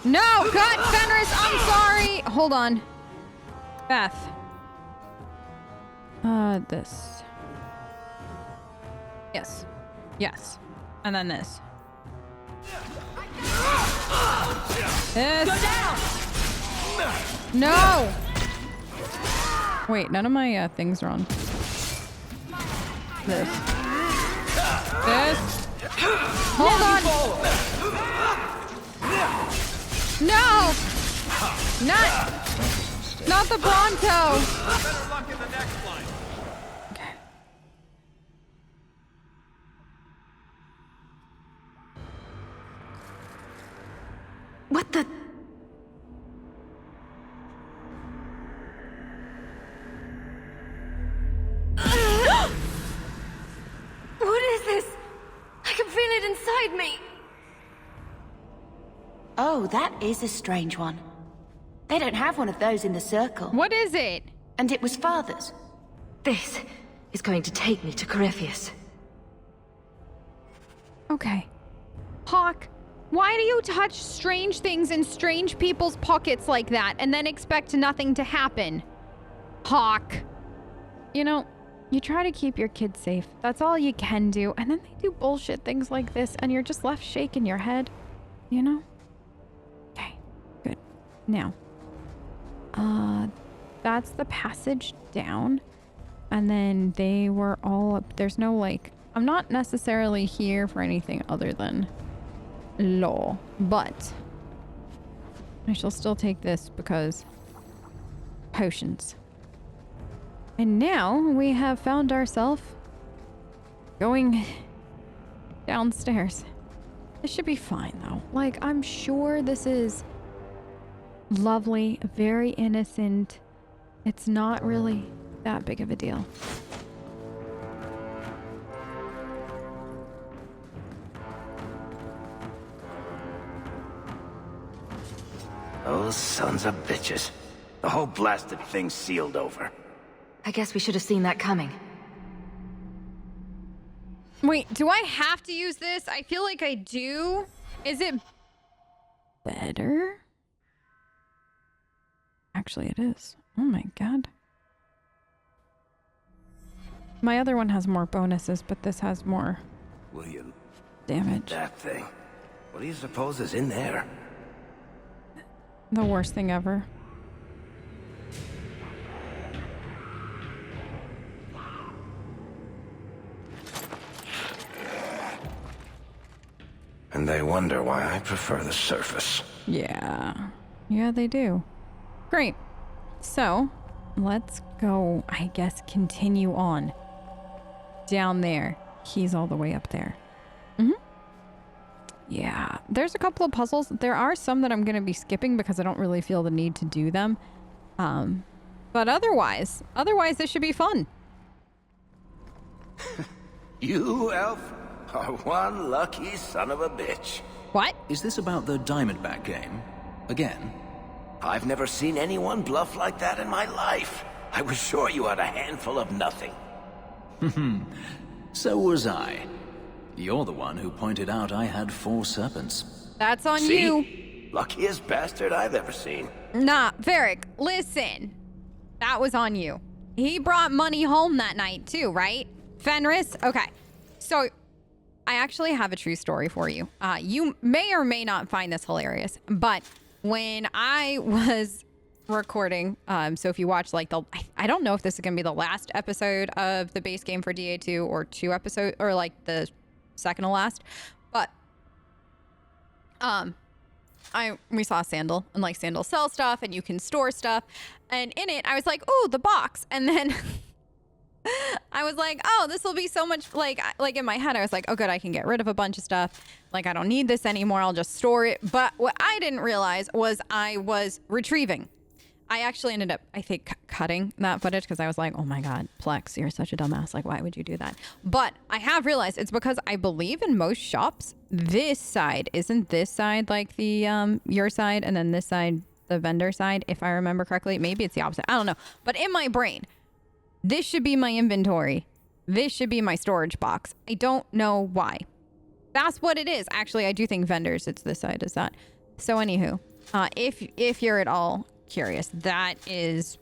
No, God, Fenris, I'm sorry. Hold on. Beth. This. Yes. Yes. And then this. This. Go down! No! Wait, none of my things are on. This. This. Hold on! No! Not the Bronto! Better luck in the next one. Okay. What the? What is this? I can feel it inside me. Oh, that is a strange one. They don't have one of those in the circle. What is it? And it was Father's. This is going to take me to Corypheus. Okay. Hawk, why do you touch strange things in strange people's pockets like that and then expect nothing to happen? Hawk. You know, you try to keep your kids safe. That's all you can do. And then they do bullshit things like this and you're just left shaking your head. You know? Okay. Good. Now. That's the passage down. And then they were all up. There's no, like... I'm not necessarily here for anything other than law. But... I shall still take this because... potions. And now we have found ourselves going downstairs. This should be fine, though. Like, I'm sure this is lovely, very innocent. It's not really that big of a deal. Those sons of bitches. The whole blasted thing's sealed over. I guess we should have seen that coming. Wait, do I have to use this? I feel like I do. Is it better? Actually, it is. Oh my god. My other one has more bonuses, but this has more William, damage. that thing. What do you suppose is in there? The worst thing ever. And they wonder why I prefer the surface. Yeah. Yeah, they do. Great. So, let's go, I guess, continue on. Down there. He's all the way up there. Yeah. There's a couple of puzzles. There are some that I'm going to be skipping because I don't really feel the need to do them. But otherwise this should be fun. You, Elf, are one lucky son of a bitch. What? Is this about the Diamondback game? Again? I've never seen anyone bluff like that in my life. I was sure you had a handful of nothing. So was I. You're the one who pointed out I had 4 serpents. That's on See? you. Luckiest bastard I've ever seen. Nah, Varric, listen. That was on you. He brought money home that night too, right? Fenris? Okay. So, I actually have a true story for you. You may or may not find this hilarious, but when I was recording, so if you watch like I don't know if this is going to be the last episode of the base game for DA2 or 2 episodes, or like the second to last, but we saw Sandal, and like Sandal sells stuff and you can store stuff, and in it I was like, oh, the box, and then I was like, oh, this will be so much, like in my head I was like, oh good, I can get rid of a bunch of stuff, like I don't need this anymore, I'll just store it. But what I didn't realize was I was retrieving. I actually ended up, I think, cutting that footage because I was like, oh my god, Plex, you're such a dumbass. Like, why would you do that? But I have realized it's because I believe in most shops, this side, isn't this side like the, your side, and then this side, the vendor side, if I remember correctly. Maybe it's the opposite. I don't know. But in my brain, this should be my inventory. This should be my storage box. I don't know why. That's what it is. Actually, I do think vendors, it's this side, is that. So anywho, If you're at all curious, that is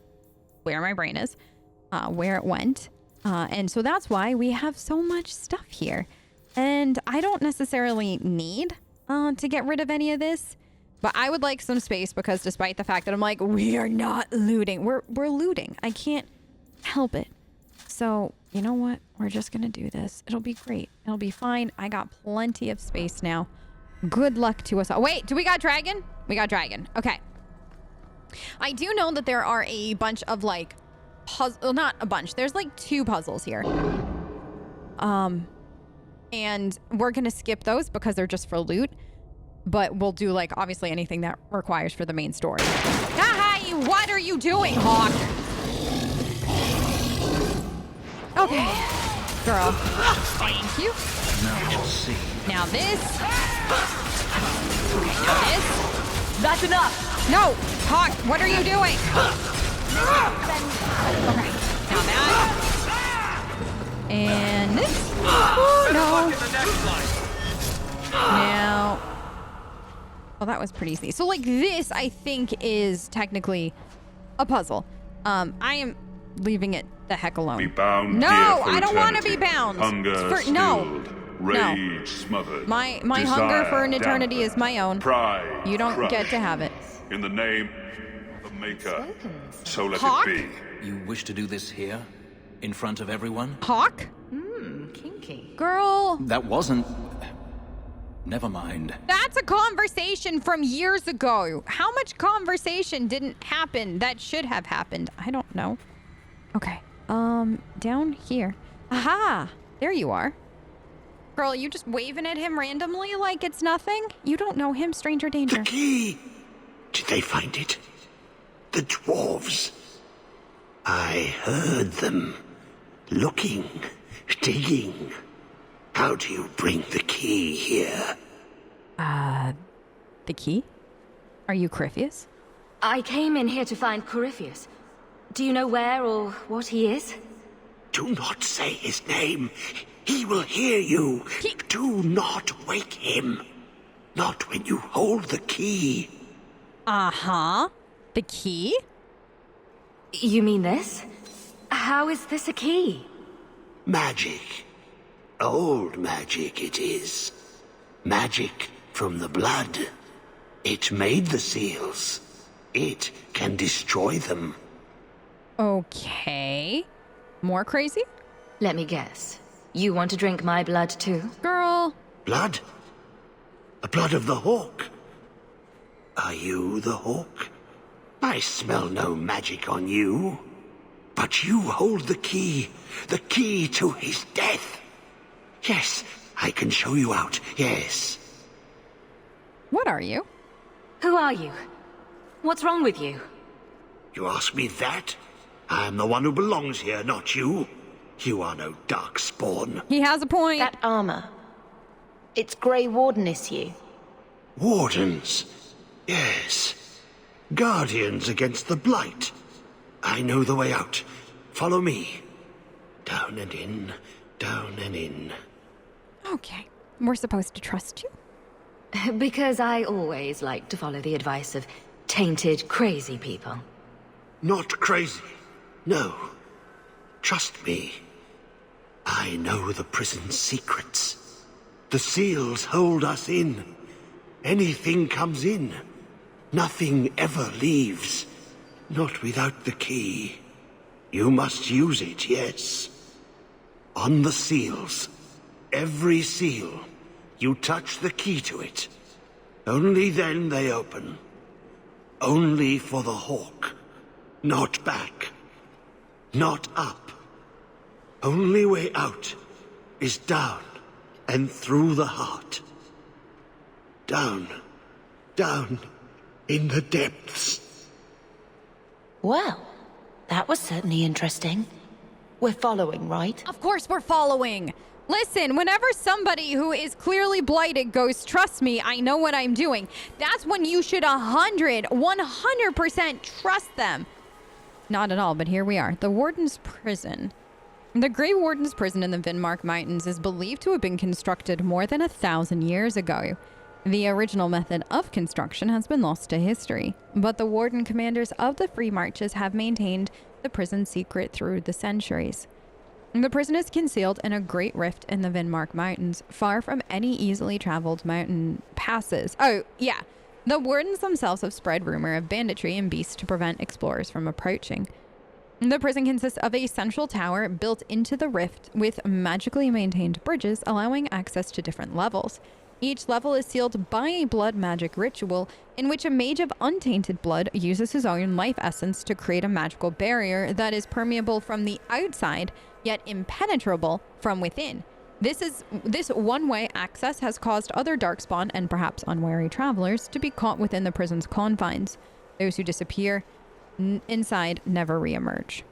where my brain is, where it went. And so that's why we have so much stuff here. And I don't necessarily need to get rid of any of this, but I would like some space because despite the fact that I'm like, we are not looting, we're looting. I can't help it. So you know what? We're just going to do this. It'll be great. It'll be fine. I got plenty of space now. Good luck to us all. Wait, do we got dragon? We got dragon. Okay. I do know that there are a bunch of like well, not a bunch. There's like 2 puzzles here. And we're going to skip those because they're just for loot. But we'll do like obviously anything that requires for the main story. Haha, what are you doing, Hawk? Okay. Girl. Thank you. Now we'll see. Now this. Okay, now this. That's enough! No! Hawk, what are you doing? Okay, now that. And this. Oh, no. The next line. Now. Well, that was pretty easy. So, like, this, I think, is technically a puzzle. I am leaving it the heck alone. Be bound No, here for I don't want to eternity. be bound. Hunger No. stilled, rage smothered. My desire hunger for an eternity dampened, is my own. Pride You don't get crushed. to have it. In the name of the Maker, so let Hawk? it be. You wish to do this here? In front of everyone? Hawk? Kinky. Girl, That wasn't... Never mind. that's a conversation from years ago. How much conversation didn't happen that should have happened? I don't know. Okay. Down here. Aha! There you are. Girl, you just waving at him randomly like it's nothing? You don't know him, stranger danger. The key! Did they find it? The dwarves. I heard them. Looking, digging. How do you bring the key here? The key? Are you Corypheus? I came in here to find Corypheus. Do you know where or what he is? Do not say his name. He will hear you. Do not wake him. Not when you hold the key. Uh-huh. The key? You mean this? How is this a key? Magic. Old magic it is. Magic from the blood. It made the seals. It can destroy them. Okay. More crazy? Let me guess. You want to drink my blood too? Girl. Blood? The blood of the hawk? Are you the hawk? I smell no magic on you. But you hold the key to his death. Yes, I can show you out, yes. What are you? Who are you? What's wrong with you? You ask me that? I'm the one who belongs here, not you. You are no dark spawn. He has a point. That armor. It's Grey Warden issue. Wardens. Yes. Guardians against the blight. I know the way out. Follow me. Down and in, down and in. Okay. We're supposed to trust you? Because I always like to follow the advice of tainted, crazy people. Not crazy. No. Trust me. I know the prison's secrets. The seals hold us in. Anything comes in. Nothing ever leaves. Not without the key. You must use it, yes. On the seals. Every seal. You touch the key to it. Only then they open. Only for the hawk. Not back. Not up. Only way out is down and through the heart. Down. Down in the depths. Well, that was certainly interesting. We're following, right? Of course we're following. Listen, whenever somebody who is clearly blighted goes, trust me, I know what I'm doing, that's when you should 100% trust them. Not at all, but here we are. The Warden's Prison. The Grey Warden's Prison in the Vinmark Mountains is believed to have been constructed more than 1,000 years ago. The original method of construction has been lost to history, but the warden commanders of the Free Marches have maintained the prison's secret through the centuries. The prison is concealed in a great rift in the Vinmark Mountains, far from any easily traveled mountain passes. Oh, yeah. The wardens themselves have spread rumor of banditry and beasts to prevent explorers from approaching. The prison consists of a central tower built into the rift with magically maintained bridges allowing access to different levels. Each level is sealed by a blood magic ritual in which a mage of untainted blood uses his own life essence to create a magical barrier that is permeable from the outside, yet impenetrable from within. This one-way access has caused other darkspawn and perhaps unwary travelers to be caught within the prison's confines. Those who disappear inside never re-emerge.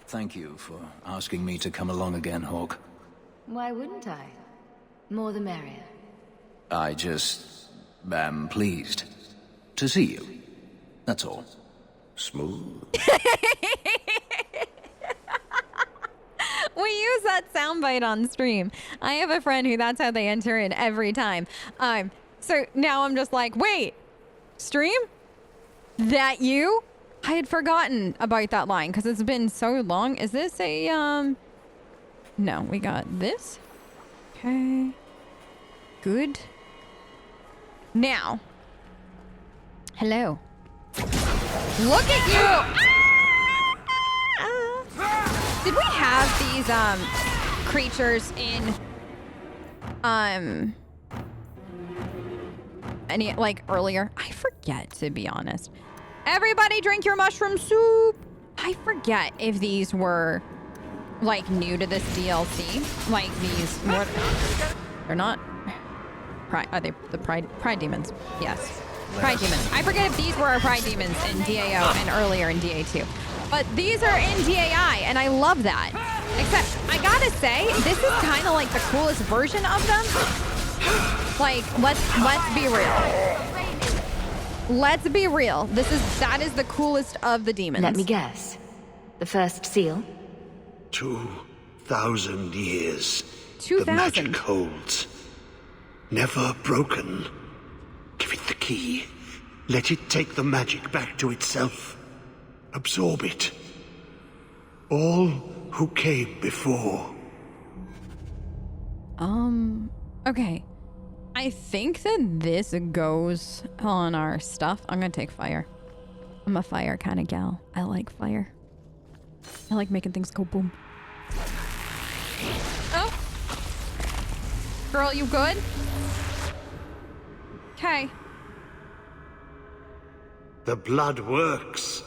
Thank you for asking me to come along again, Hawk. Why wouldn't I? More the merrier. I just am pleased to see you. That's all. Smooth. We use that soundbite on stream. I have a friend who that's how they enter in every time. So now I'm just like, wait, stream? That you? I had forgotten about that line because it's been so long. Is this a, No, we got this. Okay. Good. Now. Hello. Look at you! Did we have these creatures in any like earlier? I forget, to be honest. Everybody drink your mushroom soup. I forget if these were like new to this DLC. Like these were, they're not pride, are they the pride demons? Yes. Pride demons. I forget if these were our pride demons in DAO and earlier in DA2. But these are in DAI, and I love that. Except, I gotta say, this is kind of like the coolest version of them. Like, let's be real. Let's be real. That is the coolest of the demons. Let me guess. The first seal? 2,000 years. 2,000? The magic holds. Never broken. Give it the key. Let it take the magic back to itself. Absorb it. All who came before. Okay. I think that this goes on our stuff. I'm gonna take fire. I'm a fire kind of gal. I like fire. I like making things go boom. Oh. Girl, you good? Okay. The blood works.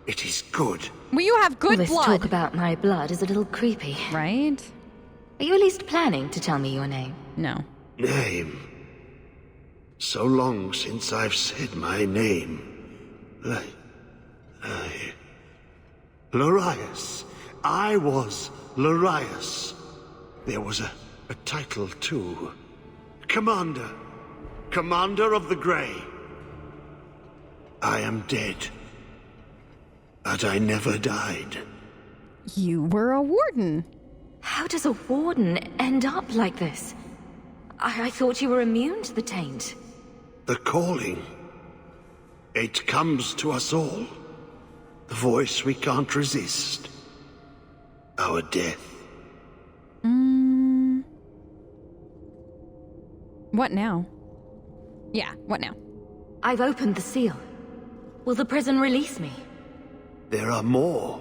It is good. Well, you have good This blood. talk about my blood is a little creepy. Right? Are you at least planning to tell me your name? No. Name. So long since I've said my name. Larius. I was Larius. There was a title too. Commander. Commander of the Grey. I am dead. But I never died. You were a warden. How does a warden end up like this? I thought you were immune to the taint. The calling. It comes to us all. The voice we can't resist. Our death. What now? Yeah, what now? I've opened the seal. Will the prison release me? There are more.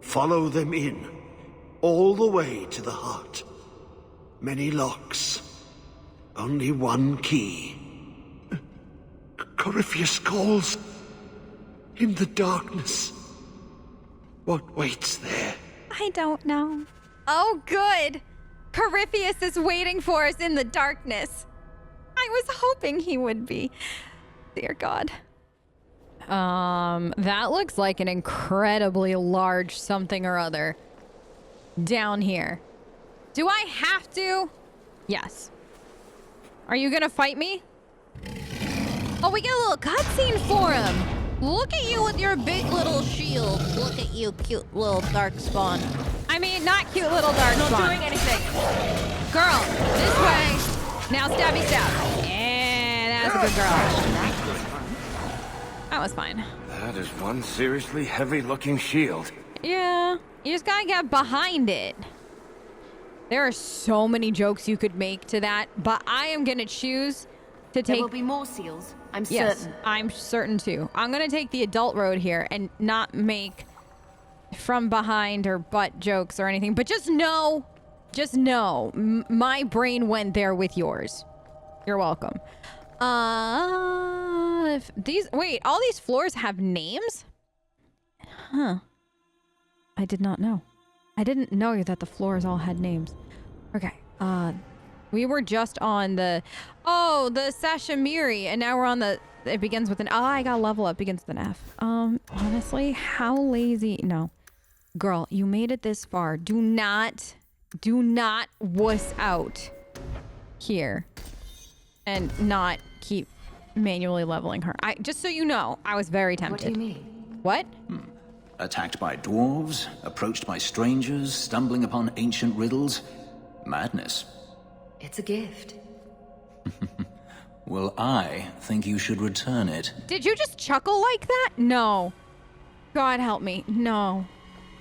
Follow them in. All the way to the heart. Many locks. Only one key. Corypheus calls. In the darkness. What waits there? I don't know. Oh, good. Corypheus is waiting for us in the darkness. I was hoping he would be. Dear God. That looks like an incredibly large something or other down here. Do I have to? Yes. Are you gonna fight me? Oh, we get a little cutscene for him. Look at you with your big little shield. Look at you, cute little darkspawn. I mean, not cute little darkspawn. Not doing anything. Girl, this way. Now stabby stab. Yeah, that's a good girl. That was fine. That is one seriously heavy-looking shield. Yeah, you just gotta get behind it. There are so many jokes you could make to that, but I am gonna choose to There take... will be more seals. I'm Yes, certain. I'm certain too. I'm gonna take the adult road here and not make from behind or butt jokes or anything, but just know, my brain went there with yours. You're welcome. If these, wait, all these floors have names? Huh. I did not know. I didn't know that the floors all had names. Okay. We were just on the Sashimiri, and now we're on the, it begins with an, I got level up, begins with an F. Honestly, how lazy, no. Girl, you made it this far. Do not wuss out here and not keep manually leveling her. Just so you know, I was very tempted. What do you mean? What? Attacked by dwarves, approached by strangers, stumbling upon ancient riddles. Madness. It's a gift. Well, I think you should return it. Did you just chuckle like that? No. God help me. No.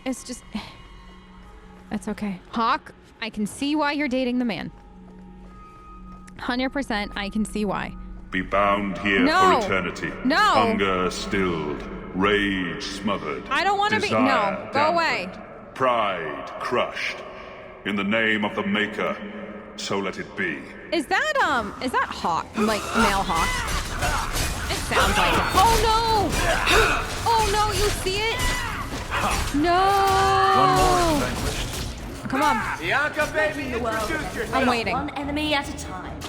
It's just... That's okay. Hawk, I can see why you're dating the man. 100% I can see why. Be bound here No. for eternity. No. Hunger stilled, rage smothered. I don't want to be... desire No. Go away. dampened, pride crushed. In the name of the Maker, so let it be. Is that Hawk? Like, male Hawk? It sounds like it. Oh, no! Oh, no, you see it? No! Come on. Bianca, baby, introduce yourself. I'm waiting. One enemy at a time.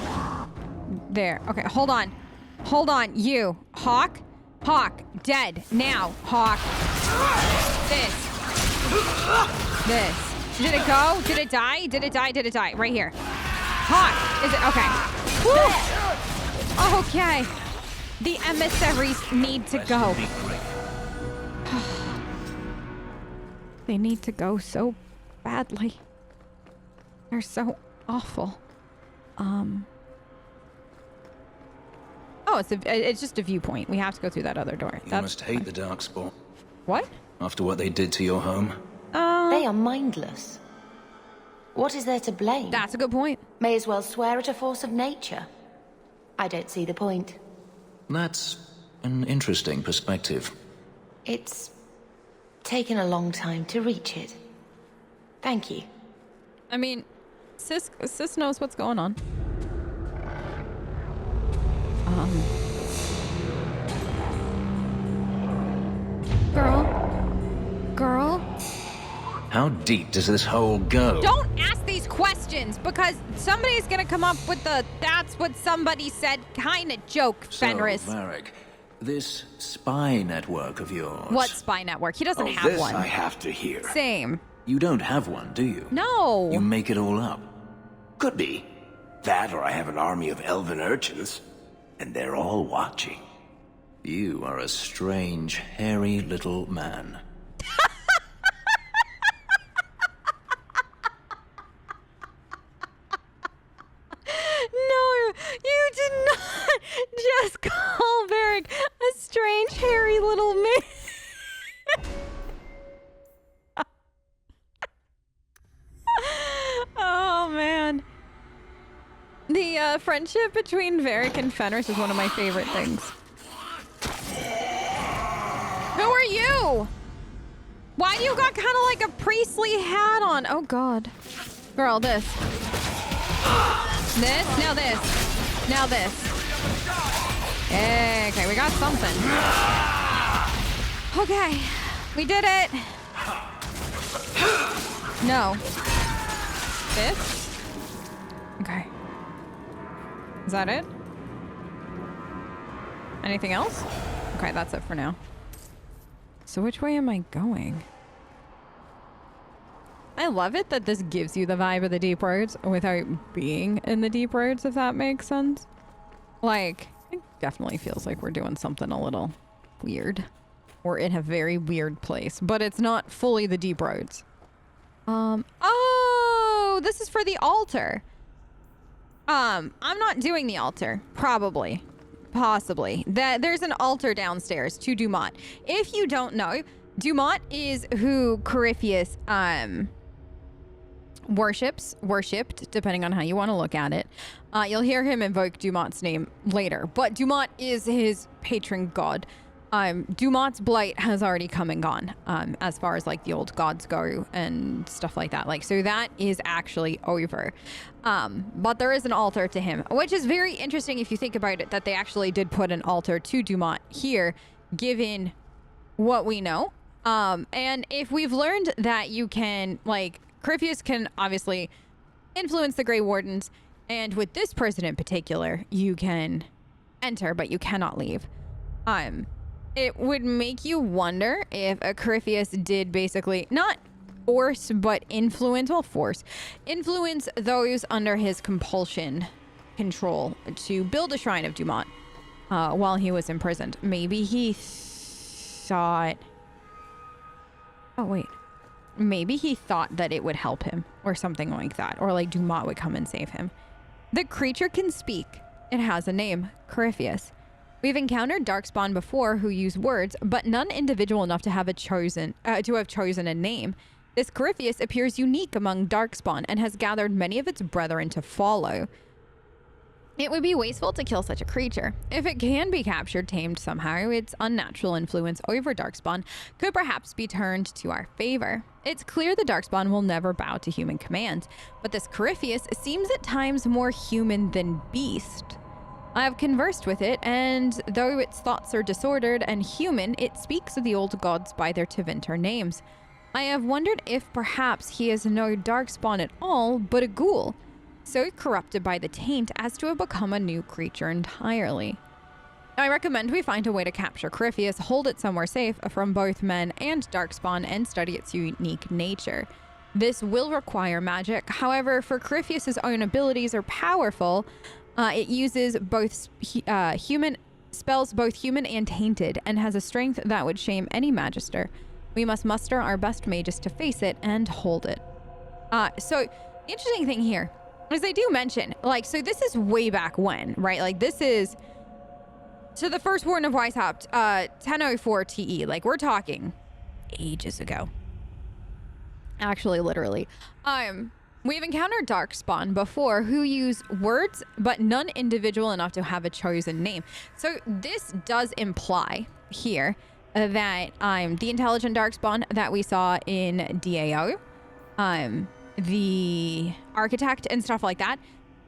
There. Okay, hold on. Hold on. You. Hawk? Hawk. Dead. Now. Hawk. This. Did it go? Did it die? Did it die? Did it die? Right here. Hawk. Is it? Okay. Woo! Okay. The emissaries need to go. They need to go so badly. They're so awful. Oh, it's just a viewpoint. We have to go through that other door. You That's must hate fine. the dark spot. What? After what they did to your home. They are mindless. What is there to blame? That's a good point. May as well swear at a force of nature. I don't see the point. That's an interesting perspective. It's taken a long time to reach it. Thank you. I mean, Sis knows what's going on. Girl. How deep does this hole go? Don't ask these questions because somebody's gonna come up with the "that's what somebody said" kind of joke, Fenris. So, Varric, this spy network of yours. What spy network? He doesn't Oh, have this one. I have to hear. Same. You don't have one, do you? No. You make it all up. Could be. That or I have an army of elven urchins. And they're all watching. You are a strange, hairy little man. No, you did not just call Varric a strange, hairy little man. Oh, man. The friendship between Varric and Fenris is one of my favorite things. Who are you? Why do you got kind of like a priestly hat on? Oh, God. Girl, this. This, now this. Now this. Okay, we got something. Okay, we did it. No. This? Okay. Is that it? Anything else? Okay, that's it for now. So which way am I going? I love it that this gives you the vibe of the deep roads without being in the deep roads, if that makes sense. Like, it definitely feels like we're doing something a little weird. We're in a very weird place, but it's not fully the deep roads. Oh, this is for the altar. I'm not doing the altar. Probably. Possibly. There's an altar downstairs to Dumont. If you don't know, Dumont is who Corypheus worshipped, depending on how you want to look at it. You'll hear him invoke Dumont's name later, but Dumont is his patron god. Dumont's blight has already come and gone, as far as like the old gods go and stuff like that. Like, so that is actually over. But there is an altar to him, which is very interesting if you think about it, that they actually did put an altar to Dumont here, given what we know. And if we've learned that you can, like, Corypheus can obviously influence the Grey Wardens, and with this person in particular, you can enter, but you cannot leave. It would make you wonder if a Corypheus did basically not force, but influence those under his compulsion control to build a shrine of Dumont while he was imprisoned. Maybe he thought... Oh, wait. Maybe he thought that it would help him or something like that, or like Dumont would come and save him. The creature can speak. It has a name, Corypheus. We've encountered Darkspawn before who use words, but none individual enough to have chosen a name. This Corypheus appears unique among Darkspawn and has gathered many of its brethren to follow. It would be wasteful to kill such a creature. If it can be captured, tamed somehow, its unnatural influence over Darkspawn could perhaps be turned to our favor. It's clear the Darkspawn will never bow to human commands, but this Corypheus seems at times more human than beast. I have conversed with it, and though its thoughts are disordered and human, it speaks of the old gods by their Tevinter names. I have wondered if perhaps he is no Darkspawn at all, but a ghoul, so corrupted by the taint as to have become a new creature entirely. I recommend we find a way to capture Corypheus, hold it somewhere safe from both men and Darkspawn, and study its unique nature. This will require magic. However, for Corypheus's own abilities are powerful, it uses both spells both human and tainted, and has a strength that would shame any magister. We must muster our best mages to face it and hold it. So, interesting thing here is they do mention, like, so this is way back when, right? Like, this is to the first Warden of Weishaupt, 1004 TE. Like, we're talking ages ago. Actually, literally. We've encountered Darkspawn before who use words, but none individual enough to have a chosen name. So this does imply here that the intelligent Darkspawn that we saw in DAO, the architect and stuff like that,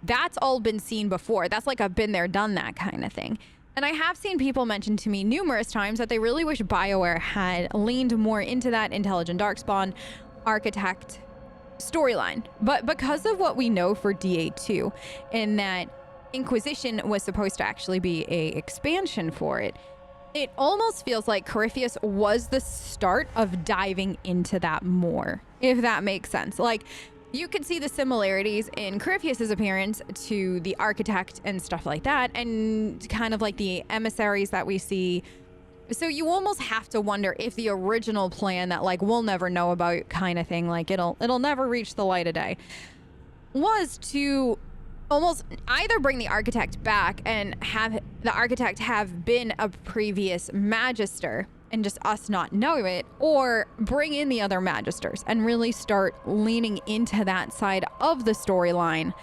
that's all been seen before. That's like a been there, done that kind of thing. And I have seen people mention to me numerous times that they really wish BioWare had leaned more into that intelligent Darkspawn architect storyline. But because of what we know for DA2, in that Inquisition was supposed to actually be a expansion for it, it almost feels like Corypheus was the start of diving into that more, if that makes sense. Like, you could see the similarities in Corypheus's appearance to the architect and stuff like that, and kind of like the emissaries that we see. So you almost have to wonder if the original plan that, like, we'll never know about kind of thing, like it'll never reach the light of day, was to almost either bring the architect back and have the architect have been a previous magister and just us not know it, or bring in the other magisters and really start leaning into that side of the storyline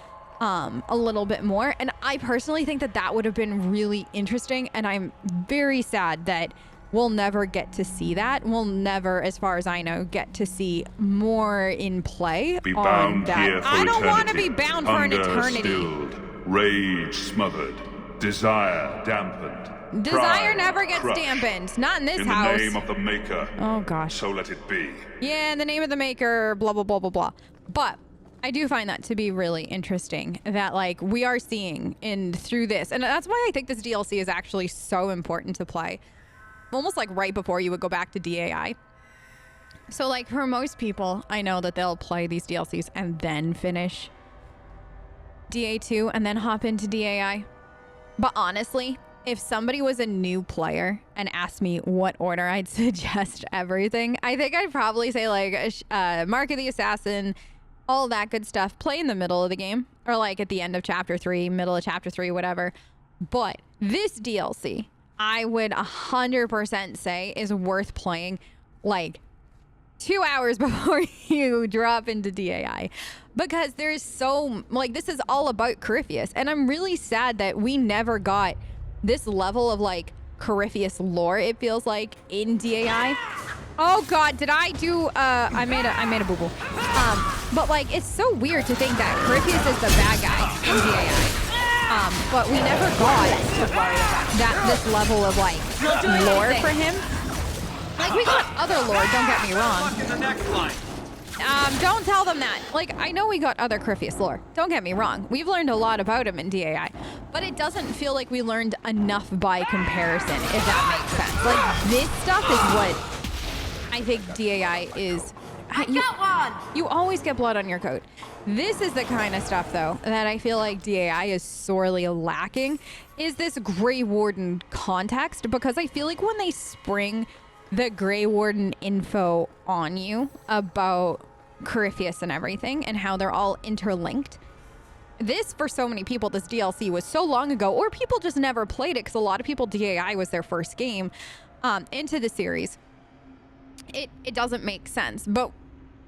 a little bit more. And I personally think that that would have been really interesting, and I'm very sad that we'll never get to see that. We'll never, as far as I know, get to see more in play Be on bound that. here for I don't want to eternity. be bound for an Hunger eternity. stilled, rage smothered, desire dampened. Desire pride never gets crushed. dampened. Not in this In house. the name of the Maker. Oh gosh. So let it be. Yeah, in the name of the Maker, blah, blah, blah, blah, blah. But I do find that to be really interesting, that, like, we are seeing through this. And that's why I think this DLC is actually so important to play. Almost like right before you would go back to DAI. So, like, for most people, I know that they'll play these DLCs and then finish DA2 and then hop into DAI. But honestly, if somebody was a new player and asked me what order I'd suggest everything, I think I'd probably say, like, Mark of the Assassin, all that good stuff. Play in the middle of the game, or like at the end of chapter 3, middle of chapter 3, whatever. But this DLC, I would 100% say is worth playing like 2 hours before you drop into DAI, because there's so, like, this is all about Corypheus, and I'm really sad that we never got this level of like Corypheus lore, it feels like, in DAI. Oh god, did I do I made a boo-boo. But like, it's so weird to think that Corypheus is the bad guy in DAI. But we never got this level of like lore for him. Like, we got other lore, don't get me wrong. Don't tell them that. Like, I know we got other Corypheus lore. Don't get me wrong. We've learned a lot about him in DAI, but it doesn't feel like we learned enough by comparison, if that makes sense. Like, this stuff is what I think DAI is. You always get blood on your coat. This is the kind of stuff, though, that I feel like DAI is sorely lacking, is this Grey Warden context, because I feel like when they spring the Grey Warden info on you about Corypheus and everything and how they're all interlinked, this, for so many people, this DLC was so long ago, or people just never played it because a lot of people, DAI was their first game into the series. It doesn't make sense, but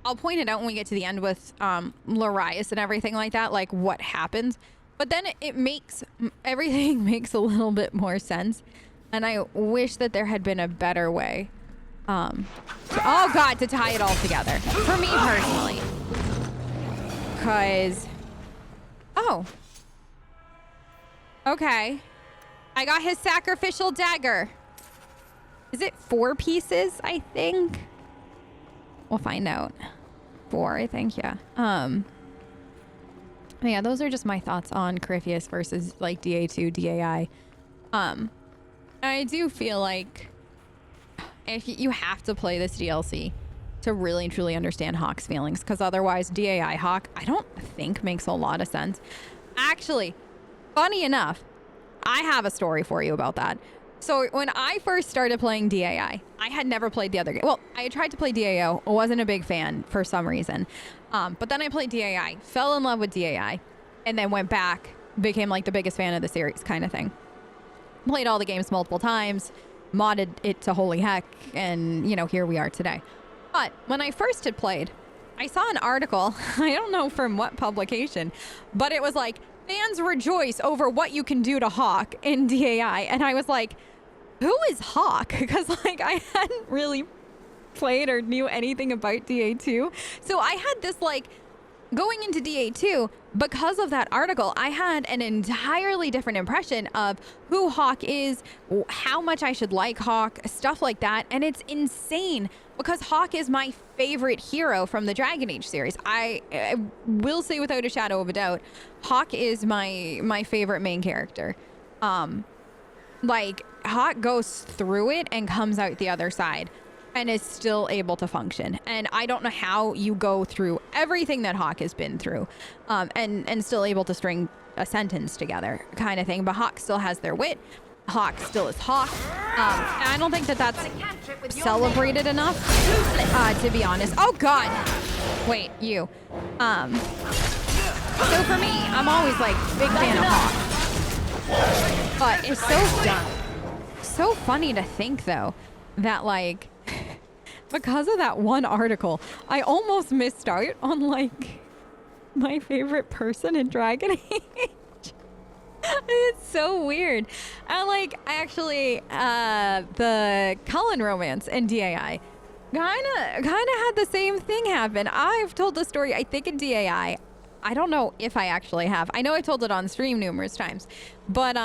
I'll point it out when we get to the end with Larius and everything like that, like what happens. But then it makes, everything makes a little bit more sense. And I wish that there had been a better way oh god, to tie it all together. For me personally. Cause, oh. Okay. I got his sacrificial dagger. Is it 4 pieces, I think? We'll find out. 4, I think, yeah. Yeah, those are just my thoughts on Corypheus versus like DA2, DAI. I do feel like if you have to play this DLC to really truly understand Hawk's feelings, because otherwise DAI Hawk, I don't think makes a lot of sense. Actually, funny enough, I have a story for you about that. So when I first started playing DAI, I had never played the other game. Well, I had tried to play DAO. I wasn't a big fan for some reason. But then I played DAI, fell in love with DAI, and then went back, became like the biggest fan of the series kind of thing. Played all the games multiple times, modded it to holy heck, and, you know, here we are today. But when I first had played, I saw an article, I don't know from what publication, but it was like, fans rejoice over what you can do to Hawk in DAI. And I was like, who is Hawk? Because like I hadn't really played or knew anything about DA2. So I had this like, going into DA2, because of that article, I had an entirely different impression of who Hawk is, how much I should like Hawk, stuff like that. And it's insane because Hawk is my favorite hero from the Dragon Age series. I will say without a shadow of a doubt, Hawk is my favorite main character. Like, Hawk goes through it and comes out the other side and is still able to function. And I don't know how you go through everything that Hawk has been through and still able to string a sentence together kind of thing. But Hawk still has their wit. Hawk still is Hawk. And I don't think that that's celebrated enough, to be honest. Oh, God. Wait, you. So for me, I'm always like big fan of Hawk. But it's so dumb. So funny to think, though, that like, because of that one article, I almost missed out on like my favorite person in Dragon Age. It's so weird. I actually the Cullen romance in DAI kind of had the same thing happen. I've told the story, I think, in DAI. I don't know if I actually have. I know I told it on stream numerous times, but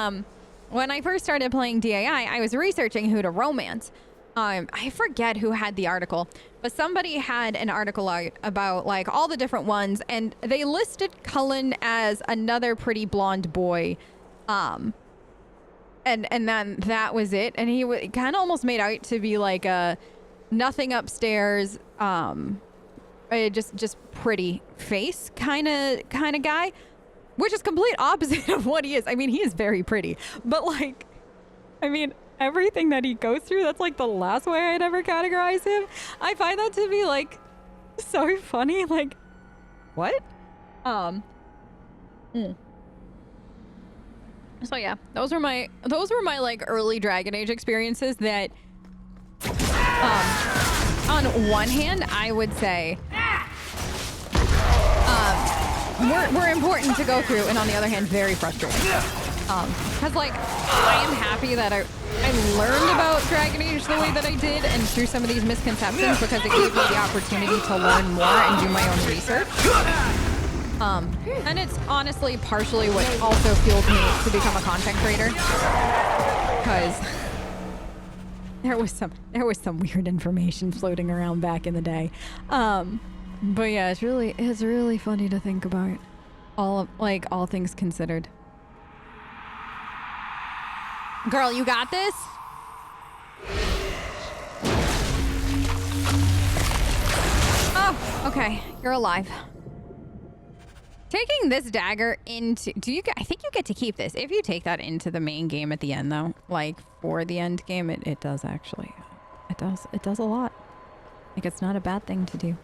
when I first started playing DAI, I was researching who to romance. I forget who had the article, but somebody had an article out about like all the different ones, and they listed Cullen as another pretty blonde boy. And then that was it. And he kind of almost made out to be like a nothing upstairs, just pretty face kind of guy, which is complete opposite of what he is. I mean, he is very pretty, but like, I mean, everything that he goes through, that's like the last way I'd ever categorize him. I find that to be like so funny. Like, what? So yeah, those were my like early Dragon Age experiences that on one hand I would say were important to go through, and on the other hand very frustrating. Because like I am happy that I learned about Dragon Age the way that I did and through some of these misconceptions, because it gave me the opportunity to learn more and do my own research. And it's honestly partially what also fueled me to become a content creator, because there was some weird information floating around back in the day. But yeah, it's really funny to think about, all things considered. Girl, you got this? Oh, okay, you're alive. Taking this dagger into... I think you get to keep this. If you take that into the main game at the end, though. Like, for the end game, it does actually. It does a lot. Like, it's not a bad thing to do.